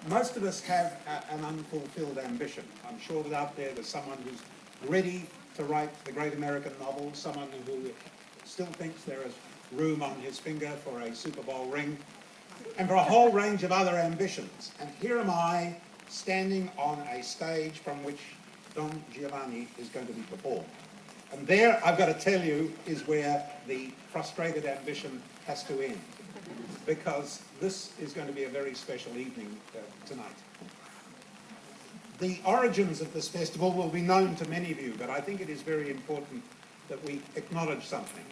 most of us have an unfulfilled ambition. I'm sure that out there's someone who's ready to write the great American novel, someone who still thinks there is room on his finger for a Super Bowl ring, and for a whole range of other ambitions. And here am I, standing on a stage from which Don Giovanni is going to be performed. And there, I've got to tell you, is where the frustrated ambition has to end, because this is going to be a very special evening tonight. The origins of this festival will be known to many of you, but I think it is very important that we acknowledge something.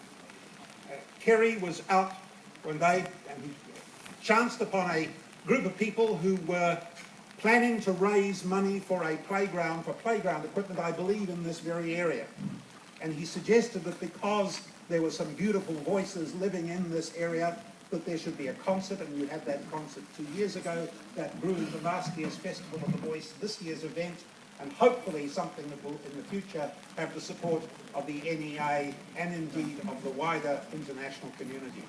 Kerry was out one day and he chanced upon a group of people who were planning to raise money for a playground, for playground equipment, I believe, in this very area. And he suggested that because there were some beautiful voices living in this area, that there should be a concert, and you had that concert 2 years ago. That grew into last year's Festival of the Voice, this year's event, and hopefully something that will in the future have the support of the NEA and indeed of the wider international community.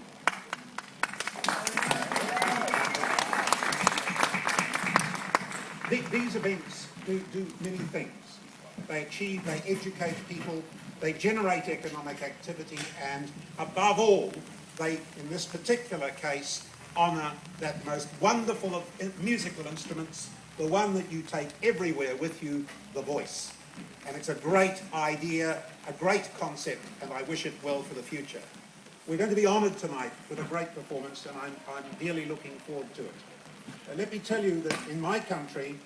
These events do many things. They educate people, they generate economic activity, and above all, they, in this particular case, honour that most wonderful of musical instruments, the one that you take everywhere with you, the voice. And it's a great idea, a great concept, and I wish it well for the future. We're going to be honoured tonight with a great performance, and I'm dearly looking forward to it. Let me tell you that in my country,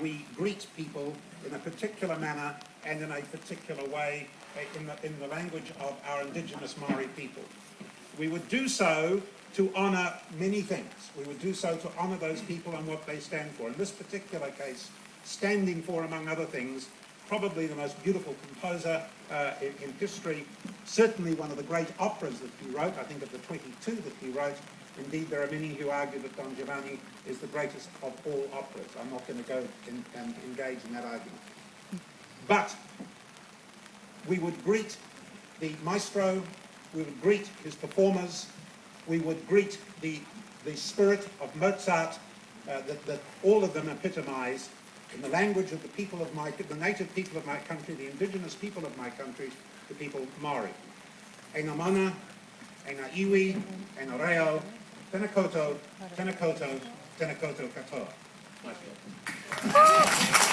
we greet people in a particular manner and in a particular way in the language of our indigenous Maori people. We would do so to honour many things. We would do so to honour those people and what they stand for. In this particular case, standing for, among other things, probably the most beautiful composer in history, certainly one of the great operas that he wrote, I think of the 22 that he wrote. Indeed, there are many who argue that Don Giovanni is the greatest of all operas. I'm not going to go and engage in that argument. But we would greet the maestro, we would greet his performers, we would greet the spirit of Mozart that all of them epitomise in the language of the people of the native people of my country, the indigenous people of my country, the people Maori. E ngā mana, e ngā iwi, e ngā reo, tēnā koutou, tēnā koutou, tēnā koutou katoa. Nice.